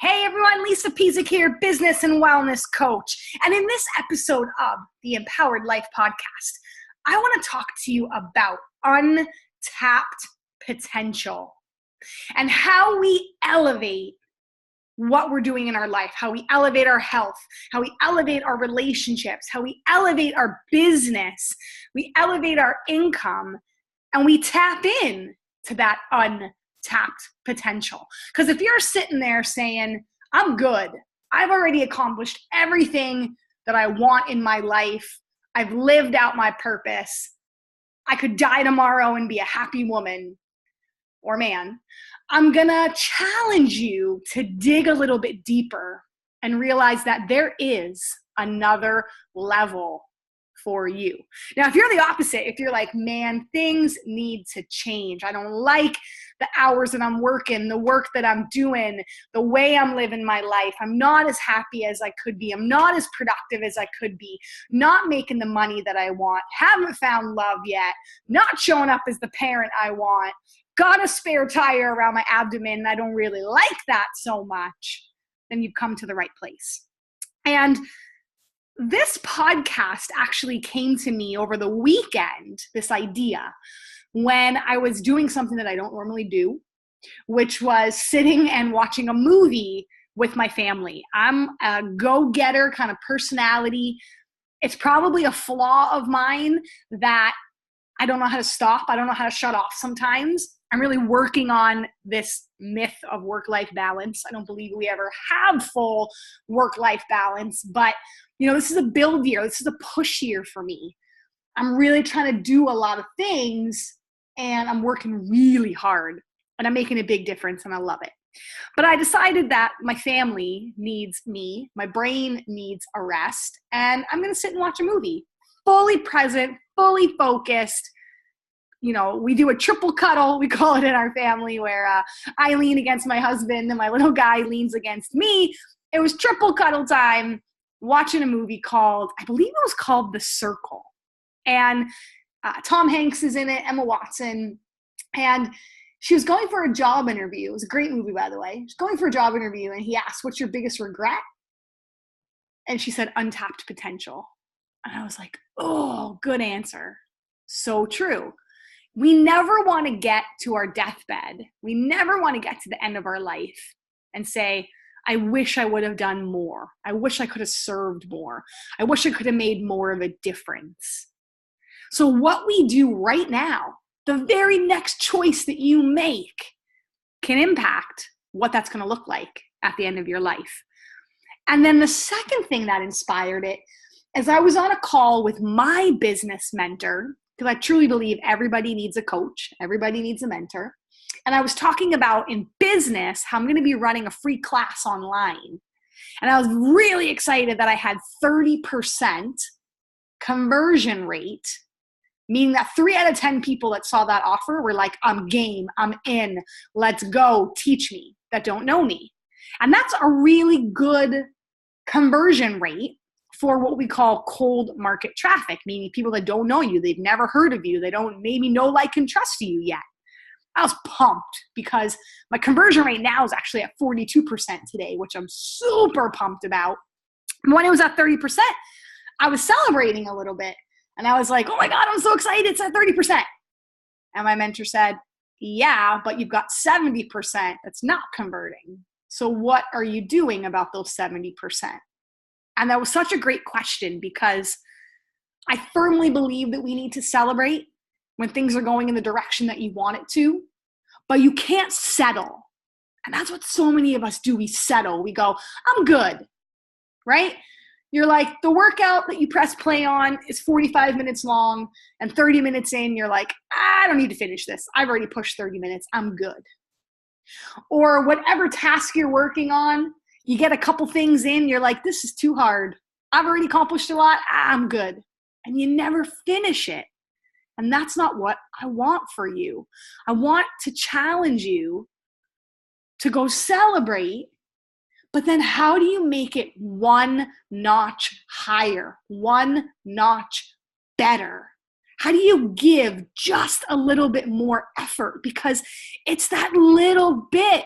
Hey everyone, Lisa Pezik here, business and wellness coach. And in this episode of the Empowered Life podcast, I want to talk to you about untapped potential and how we elevate what we're doing in our life, how we elevate our health, how we elevate our relationships, how we elevate our business, we elevate our income, and we tap in to that untapped potential. Because if you're sitting there saying, I'm good, I've already accomplished everything that I want in my life, I've lived out my purpose, I could die tomorrow and be a happy woman or man, I'm gonna challenge you to dig a little bit deeper and realize that there is another level for you. Now, if you're the opposite, if you're like, man, things need to change. I don't like the hours that I'm working, the work that I'm doing, the way I'm living my life. I'm not as happy as I could be. I'm not as productive as I could be. Not making the money that I want. Haven't found love yet. Not showing up as the parent I want. Got a spare tire around my abdomen. I don't really like that so much. Then you've come to the right place. And this podcast actually came to me over the weekend, this idea, when I was doing something that I don't normally do, which was sitting and watching a movie with my family. I'm a go-getter kind of personality. It's probably a flaw of mine that I don't know how to stop. I don't know how to shut off sometimes. I'm really working on this myth of work-life balance. I don't believe we ever have full work-life balance, but this is a build year. This is a push year for me. I'm really trying to do a lot of things and I'm working really hard and I'm making a big difference and I love it. But I decided that my family needs me, my brain needs a rest, and I'm going to sit and watch a movie. Fully present, fully focused. We do a triple cuddle, we call it in our family, where I lean against my husband and my little guy leans against me. It was triple cuddle time, watching a movie called, I believe it was called The Circle. And Tom Hanks is in it, Emma Watson. And she was going for a job interview. It was a great movie, by the way. She was going for a job interview and he asked, what's your biggest regret? And she said, untapped potential. And I was like, oh, good answer. So true. We never want to get to our deathbed. We never want to get to the end of our life and say, I wish I would have done more. I wish I could have served more. I wish I could have made more of a difference. So what we do right now, the very next choice that you make can impact what that's going to look like at the end of your life. And then the second thing that inspired it is I was on a call with my business mentor, because I truly believe everybody needs a coach. Everybody needs a mentor. And I was talking about in business how I'm going to be running a free class online. And I was really excited that I had 30% conversion rate, meaning that 3 out of 10 people that saw that offer were like, I'm game, I'm in, let's go, teach me, that don't know me. And that's a really good conversion rate for what we call cold market traffic, meaning people that don't know you, they've never heard of you, they don't maybe know, like, and trust you yet. I was pumped because my conversion rate now is actually at 42% today, which I'm super pumped about. And when it was at 30%, I was celebrating a little bit. And I was like, oh my God, I'm so excited, it's at 30%. And my mentor said, yeah, but you've got 70% that's not converting. So what are you doing about those 70%? And that was such a great question because I firmly believe that we need to celebrate when things are going in the direction that you want it to, but you can't settle. And that's what so many of us do. We settle. We go, I'm good, right? You're like, the workout that you press play on is 45 minutes long, and 30 minutes in, you're like, I don't need to finish this. I've already pushed 30 minutes. I'm good. Or whatever task you're working on, you get a couple things in, you're like, this is too hard. I've already accomplished a lot. I'm good. And you never finish it. And that's not what I want for you. I want to challenge you to go celebrate, but then how do you make it one notch higher, one notch better? How do you give just a little bit more effort? Because it's that little bit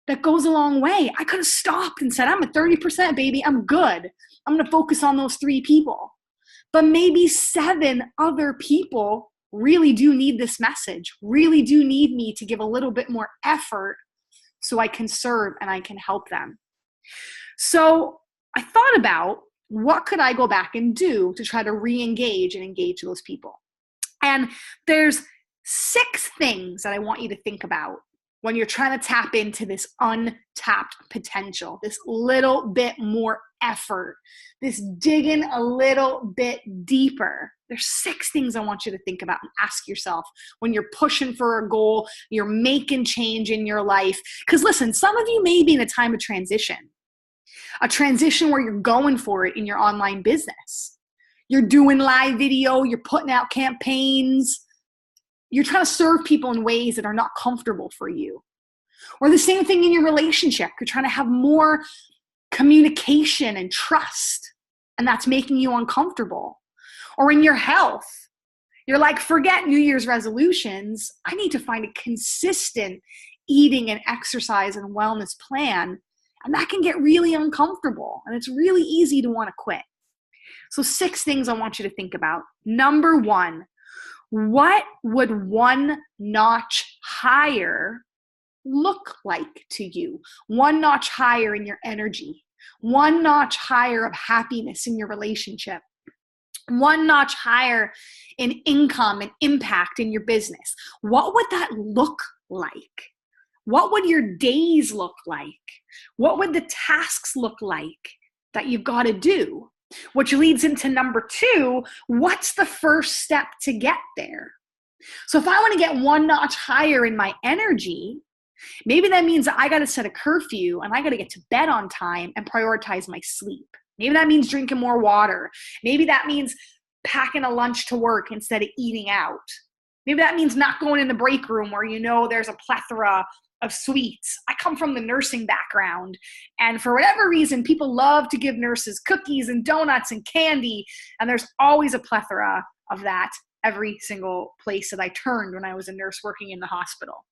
that goes a long way. I could have stopped and said, I'm at 30%, baby. I'm good. I'm going to focus on those 3 people. But maybe 7 other people really do need this message, really do need me to give a little bit more effort so I can serve and I can help them. So I thought about, what could I go back and do to try to re-engage and engage those people? And there's 6 things that I want you to think about when you're trying to tap into this untapped potential, this little bit more effort, this digging a little bit deeper. There's 6 things I want you to think about and ask yourself when you're pushing for a goal, you're making change in your life. Because listen, some of you may be in a time of transition, a transition where you're going for it in your online business. You're doing live video, you're putting out campaigns, you're trying to serve people in ways that are not comfortable for you. Or the same thing in your relationship. You're trying to have more communication and trust, and that's making you uncomfortable. Or in your health, you're like, forget New Year's resolutions. I need to find a consistent eating and exercise and wellness plan, and that can get really uncomfortable, and it's really easy to want to quit. So 6 things I want you to think about. Number 1, what would 1 notch higher look like to you? 1 notch higher in your energy, 1 notch higher of happiness in your relationship, 1 notch higher in income and impact in your business. What would that look like? What would your days look like? What would the tasks look like that you've got to do? Which leads into number 2, what's the first step to get there? So if I want to get 1 notch higher in my energy, maybe that means that I got to set a curfew and I got to get to bed on time and prioritize my sleep. Maybe that means drinking more water. Maybe that means packing a lunch to work instead of eating out. Maybe that means not going in the break room where you know there's a plethora of sweets. I come from the nursing background, and for whatever reason, people love to give nurses cookies and donuts and candy, and there's always a plethora of that every single place that I turned when I was a nurse working in the hospital.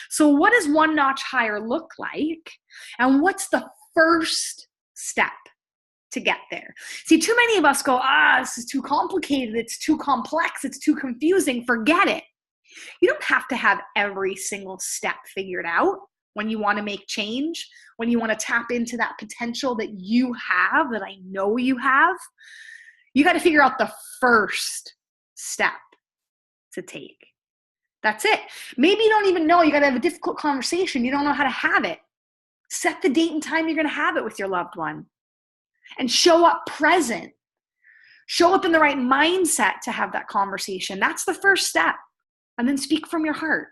So what does 1 notch higher look like? And what's the first step to get there? See, too many of us go, this is too complicated, it's too complex, it's too confusing, forget it. You don't have to have every single step figured out when you want to make change, when you want to tap into that potential that you have, that I know you have. You got to figure out the first step to take. That's it. Maybe you don't even know. You got to have a difficult conversation. You don't know how to have it. Set the date and time you're going to have it with your loved one. And show up present. Show up in the right mindset to have that conversation. That's the first step. And then speak from your heart.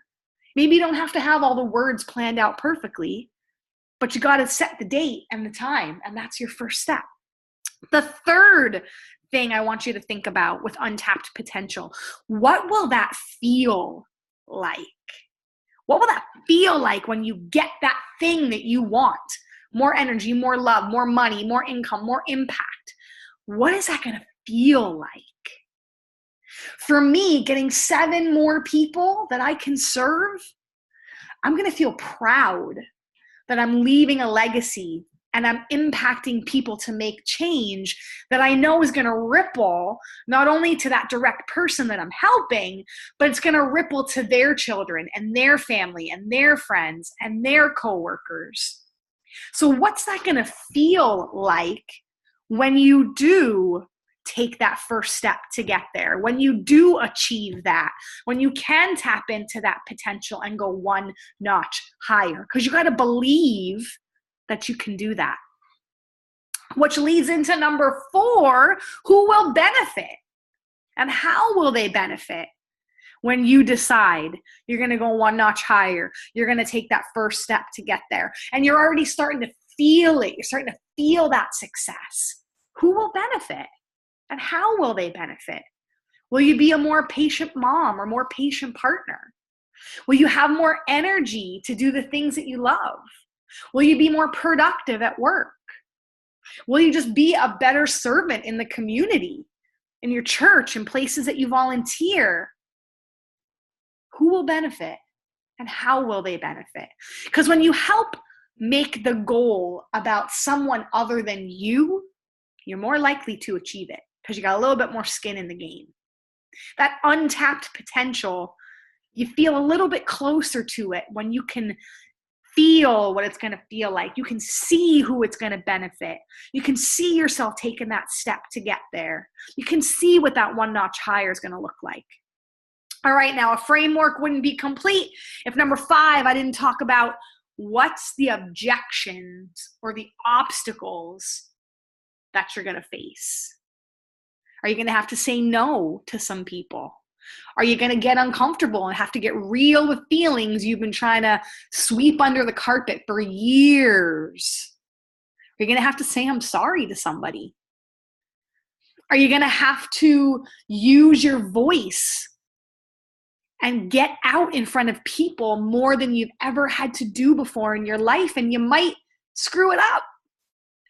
Maybe you don't have to have all the words planned out perfectly, but you got to set the date and the time, and that's your first step. The third thing I want you to think about with untapped potential, what will that feel like? What will that feel like when you get that thing that you want? More energy, more love, more money, more income, more impact. What is that going to feel like? For me, getting 7 more people that I can serve, I'm going to feel proud that I'm leaving a legacy and I'm impacting people to make change that I know is going to ripple not only to that direct person that I'm helping, but it's going to ripple to their children and their family and their friends and their coworkers. So what's that going to feel like when you do take that first step to get there, when you do achieve that, when you can tap into that potential and go 1 notch higher? Because you got to believe that you can do that. Which leads into number 4, who will benefit? And how will they benefit? When you decide you're going to go 1 notch higher, you're going to take that first step to get there. And you're already starting to feel it. You're starting to feel that success. Who will benefit? And how will they benefit? Will you be a more patient mom or more patient partner? Will you have more energy to do the things that you love? Will you be more productive at work? Will you just be a better servant in the community, in your church, in places that you volunteer? Who will benefit? And how will they benefit? Because when you help make the goal about someone other than you, you're more likely to achieve it because you got a little bit more skin in the game. That untapped potential, you feel a little bit closer to it when you can feel what it's going to feel like. You can see who it's going to benefit. You can see yourself taking that step to get there. You can see what that one notch higher is going to look like. All right, now a framework wouldn't be complete if number 5, I didn't talk about what's the objections or the obstacles that you're going to face. Are you going to have to say no to some people? Are you going to get uncomfortable and have to get real with feelings you've been trying to sweep under the carpet for years? Are you going to have to say I'm sorry to somebody? Are you going to have to use your voice and get out in front of people more than you've ever had to do before in your life? And you might screw it up.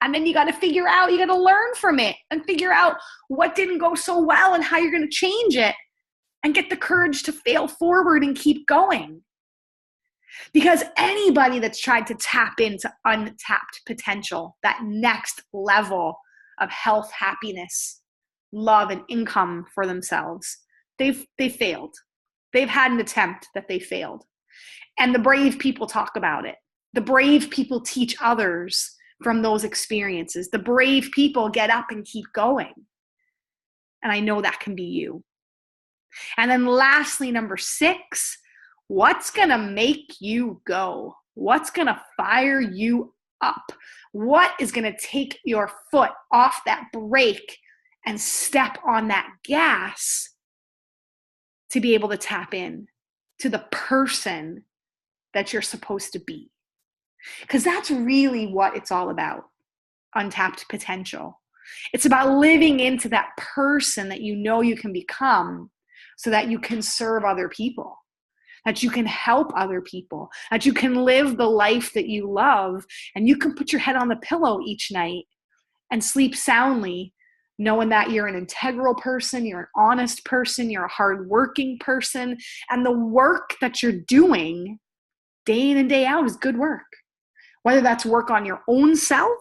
And then you got to figure out, you got to learn from it and figure out what didn't go so well and how you're going to change it and get the courage to fail forward and keep going. Because anybody that's tried to tap into untapped potential, that next level of health, happiness, love, and income for themselves, they've failed. They've had an attempt that they failed. And the brave people talk about it. The brave people teach others from those experiences. The brave people get up and keep going. And I know that can be you. And then lastly, number 6, what's going to make you go? What's going to fire you up? What is going to take your foot off that brake and step on that gas to be able to tap in to the person that you're supposed to be? Because that's really what it's all about, untapped potential. It's about living into that person that you know you can become so that you can serve other people, that you can help other people, that you can live the life that you love, and you can put your head on the pillow each night and sleep soundly, knowing that you're an integral person, you're an honest person, you're a hardworking person, and the work that you're doing day in and day out is good work. Whether that's work on your own self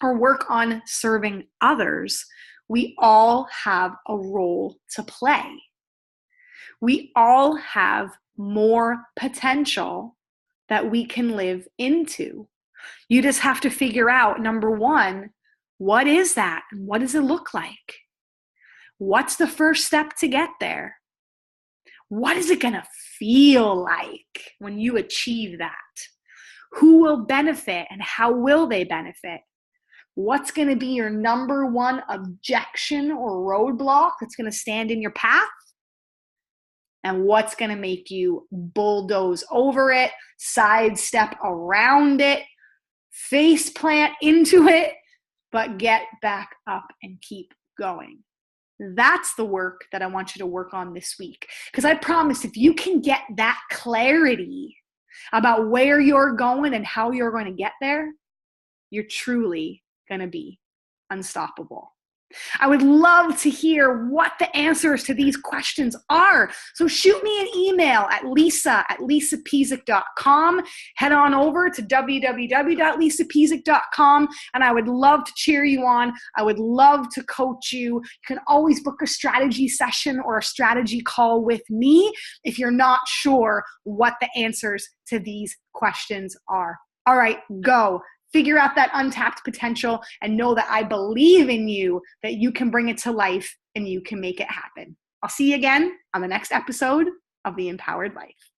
or work on serving others, we all have a role to play. We all have more potential that we can live into. You just have to figure out, number 1, what is that? And what does it look like? What's the first step to get there? What is it going to feel like when you achieve that? Who will benefit and how will they benefit? What's going to be your number 1 objection or roadblock that's going to stand in your path? And what's going to make you bulldoze over it, sidestep around it, face plant into it, but get back up and keep going? That's the work that I want you to work on this week. Because I promise if you can get that clarity about where you're going and how you're going to get there, you're truly going to be unstoppable. I would love to hear what the answers to these questions are. So shoot me an email at lisa@lisapezik.com. Head on over to www.lisapezik.com, and I would love to cheer you on. I would love to coach you. You can always book a strategy session or a strategy call with me if you're not sure what the answers to these questions are. All right, go. Figure out that untapped potential and know that I believe in you, that you can bring it to life and you can make it happen. I'll see you again on the next episode of The Empowered Life.